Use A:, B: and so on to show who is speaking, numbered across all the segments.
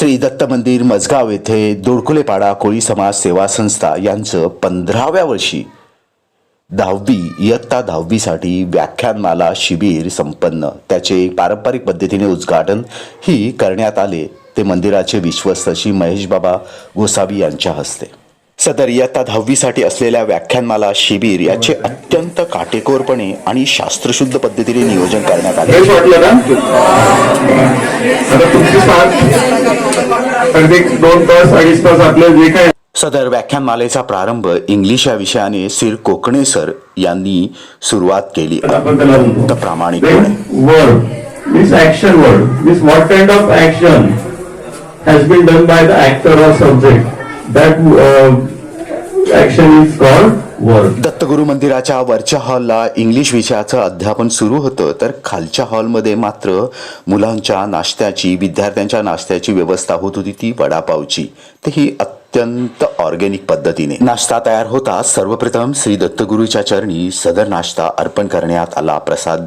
A: श्री दत्त मंदिर मजगाव येथे दोडकुलेपाडा कोळी समाज सेवा संस्था यांचं 15व्या वर्षी 10वी इयत्ता 10वीसाठी व्याख्यानमाला शिबिर संपन्न. त्याचे पारंपरिक पद्धतीने उद्घाटन ही करण्यात आले ते मंदिराचे विश्वस्त श्री महेश बाबा गोसावी यांच्या हस्ते. सदर इयत्ता 10वीसाठी असलेल्या व्याख्यानमाला शिबिर याचे अत्यंत काटेकोरपणे आणि शास्त्रशुद्ध पद्धतीने नियोजन करण्यात आले. सदर व्याख्यानमालेचा प्रारंभ इंग्लिश या विषयाने श्री कोकणे सर यांनी सुरुवात केली. प्रामाणिकपणे
B: This action word, this what kind of action has been done by the actor or subject, that action is called word.
A: Dattaguru मंदिराच्या वरच्या हॉलला इंग्लिश विषयाचं अध्यापन सुरू होतं, तर खालच्या हॉलमध्ये मात्र मुलांच्या नाश्त्याची, विद्यार्थ्यांच्या नाश्त्याची व्यवस्था होत होती, ती वडापावची. तेही अत्यंत ऑर्गॅनिक पद्धतीने. नाश्ता तयार होता सर्वप्रथम श्री दत्तगुरूच्या चरणी सदर नाश्ता अर्पण करण्यात आला. प्रसाद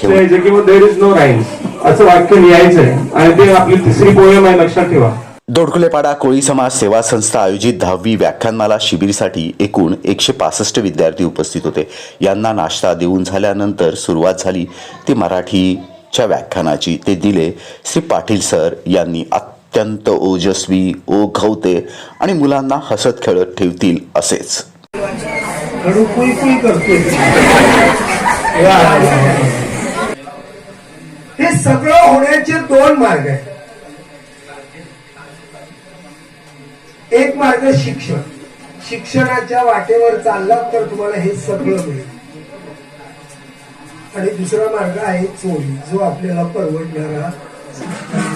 B: देयर इज नो राईम असं वाक्य लिहायचंय आणि ते आपली तिसरी पोयम आहे, लक्षात ठेवा.
A: दोडकुलेपाडा कोळी समाज सेवा संस्था आयोजित 10वी व्याख्यानमाला शिबिरसाठी एकूण 165 विद्यार्थी उपस्थित होते. यांना नाश्ता देऊन झाल्यानंतर सुरुवात झाली ती मराठीच्या व्याख्यानाची. ते दिले श्री पाटील सर यांनी. अत्यंत ओजस्वी, ओघवते आणि मुलांना हसत खेळत ठेवतील असेच.
C: हे सगळं होण्याचे दोन मार्ग आहेत. एक मार्ग शिक्षण, शिक्षणाच्या वाटेवर चाललात तर तुम्हाला हे सगळं मिळेल. आणि दुसरा मार्ग आहे चोरी, जो आपल्याला परवडणारा.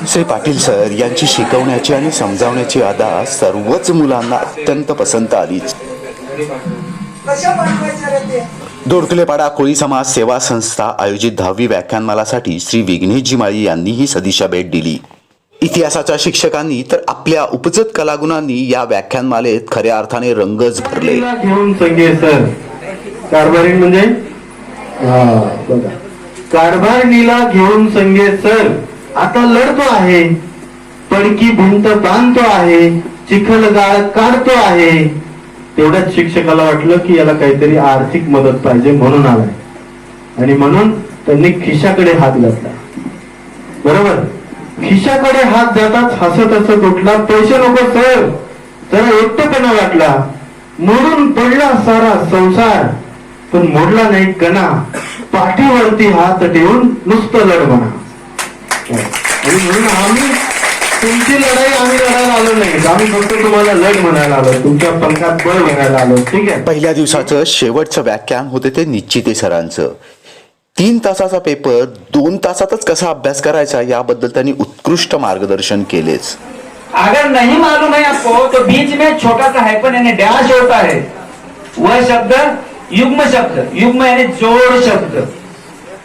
A: श्री पाटील सर यांची शिकवण्याची आणि समजावण्याची अदा सर्वच मुलांना अत्यंत पसंत आली.
C: कशा बनवायच्या रे ते?
A: दोडकुलेपाडा कोळी समाज सेवा संस्था आयोजित 10वी व्याख्यानमालासाठी श्री विघ्नेशजी माळी यांनीही सदिच्छा भेट दिली. इतिहासाच्या शिक्षकांनी तर आपल्या उपजत कलागुणांनी या व्याख्यानमालेत खऱ्या अर्थाने रंगच भरले.
B: घेऊन संगे सर कारभारी म्हणजे कारभारणीला घेऊन संगे सर आता लढतो आहे, पडकी भिंत बांधतो आहे, चिखल गाळ काढतो आहे. तेवढ्याच शिक्षकाला वाटलं की याला काहीतरी आर्थिक मदत पाहिजे म्हणून आलाय, आणि म्हणून त्यांनी खिशाकडे हात घातला. बरोबर, खिशाकडे हात जाताच हसत हसत उठला. पैसे नको सर, जरा एकटेपणा वाटला. मोडून पडला सारा संसार, पण मोडला नाही कणा. पाठीवरती हात ठेवून नुसतं लढ म्हणा. आणि म्हणून आम्ही तुमची लढाई आम्ही लढायला आलो नाही, आम्ही फक्त तुम्हाला लढ म्हणायला आलो, तुमच्या पंखात बळ म्हणायला आलो. ठीक आहे.
A: पहिल्या दिवसाचं शेवटचं व्याख्यान होते ते निश्चिते सरांचं. 3 तासाचा पेपर 2 तासातच कसा अभ्यास करायचा याबद्दल त्यांनी उत्कृष्ट मार्गदर्शन केलेच.
D: अगर नहीं मालूम है आपको तो बीच में छोटा सा हाइफन यानी डैश होता है, वह शब्द युग्म शब्द, युग्म यानी जोड़ शब्द.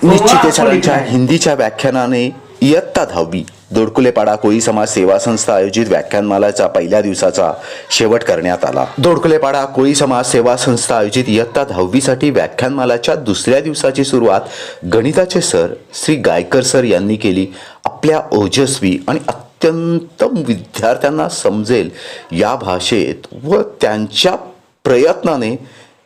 A: निश्चिते सरांच्या हिंदीच्या व्याख्यानाने इयत्ता 10वी दोडकुलेपाडा कोळी समाज सेवा संस्था आयोजित व्याख्यानमालाचा पहिल्या दिवसाचा शेवट करण्यात आला. दोडकुलेपाडा कोळी समाज सेवा संस्था आयोजित इयत्ता 10वीसाठी व्याख्यानमालाच्या दुसऱ्या दिवसाची सुरुवात गणिताचे सर श्री गायकर सर यांनी केली. आपल्या ओजस्वी आणि अत्यंत विद्यार्थ्यांना समजेल या भाषेत व त्यांच्या प्रयत्नाने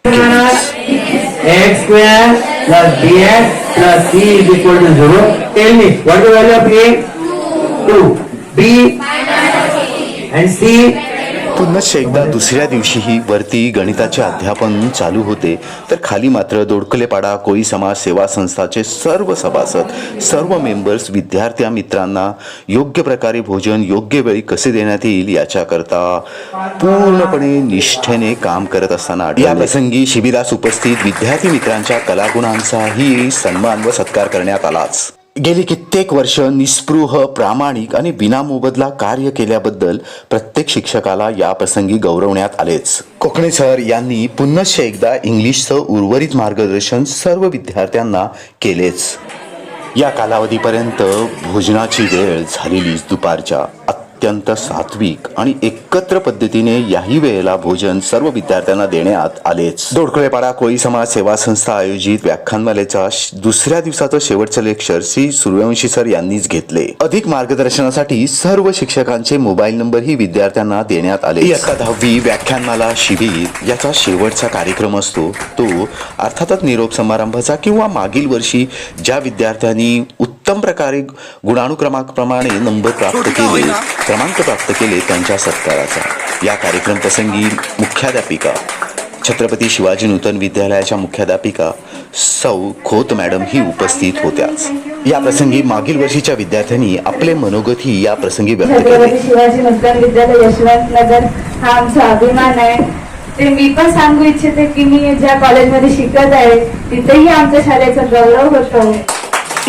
B: x square plus bx plus c is equal to 0. Tell me what is the value of a? 2. b and c.
A: पुन्हा एकदा दुसऱ्या दिवशीही वरती गणिताचे अध्यापन चालू होते, तर खाली मात्र दोडकुलेपाडा कोळी समाज सेवा संस्थाचे सर्व सभासद, सर्व मेंबर्स विद्यार्थी मित्रांना योग्य प्रकारे भोजन योग्य वेळी कसे देण्यात येईल याच्याकरता पूर्णपणे निष्ठेने काम करत असताना या प्रसंगी शिबिरास उपस्थित विद्यार्थी मित्रांच्या कलागुणांचाही सन्मान व सत्कार करण्यात आलाच. गेली कित्येक वर्ष निस्पृह, प्रामाणिक आणि विनामोबदला कार्य केल्याबद्दल प्रत्येक शिक्षकाला या प्रसंगी गौरवण्यात आलेच. कोकणे सर यांनी पुन्हा एकदा इंग्लिशचं उर्वरित मार्गदर्शन सर्व विद्यार्थ्यांना केलेच. या कालावधीपर्यंत भोजनाची वेळ झालेली दुपारच्या. अत्यंत सात्विक आणि एकत्र पद्धतीने याही वेळेला भोजन सर्व विद्यार्थ्यांना देण्यात आलेच. दोडकळेपाडा कोळी समाज सेवा संस्था आयोजित व्याख्यानमालेचा दुसऱ्या दिवसाचं शेवटचं लेक्चर श्री सूर्यवंशी सर यांनीच घेतले. अधिक मार्गदर्शनासाठी सर्व शिक्षकांचे मोबाईल नंबरही विद्यार्थ्यांना देण्यात आले. इयत्ता 10वी व्याख्यानमाला शिबिर याचा शेवटचा कार्यक्रम असतो तो अर्थातच निरोप समारंभाचा किंवा मागील वर्षी ज्या विद्यार्थ्यांनी उत्तम प्रकारे गुणानुक्रमाप्रमाणे क्रमांक प्राप्त केले त्यांच्या सत्काराचा. या कार्यक्रम प्रसंगी मुख्याध्यापिका छत्रपती शिवाजी नूतन विद्यालयाच्या मुख्याध्यापिका सौ खोत मॅडम ही उपस्थित होत्याच. या प्रसंगी मागील वर्षीच्या विद्यार्थ्यांनी आपले मनोगतही या प्रसंगी व्यक्त केले.
E: छत्रपती शिवाजी नूतन विद्यालय यशवंत नगर हा आमचा अभिमान आहे. ते मी पण सांगू इच्छिते की मी ज्या कॉलेजमध्ये शिकत आहे तिथेही आमच्या शाळेचा गौरव होतो.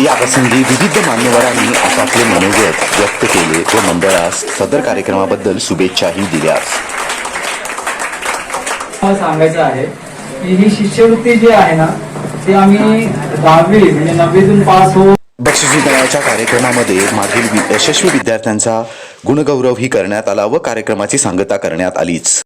A: या प्रसंगी विविध मान्यवरांनी आपापले मनोगत व्यक्त केले व मंडळास सदर कार्यक्रमाबद्दल शुभेच्छाही दिल्या.
F: मला सांगायचं आहे की ही शिष्यवृत्ती जी आहे ना ती आम्ही 10वी म्हणजे 9वीतून पास होऊन
A: बक्षीस वितरणाच्या कार्यक्रमामध्ये मागील यशस्वी विद्यार्थ्यांचा गुणगौरवही करण्यात आला व कार्यक्रमाची सांगता करण्यात आलीच.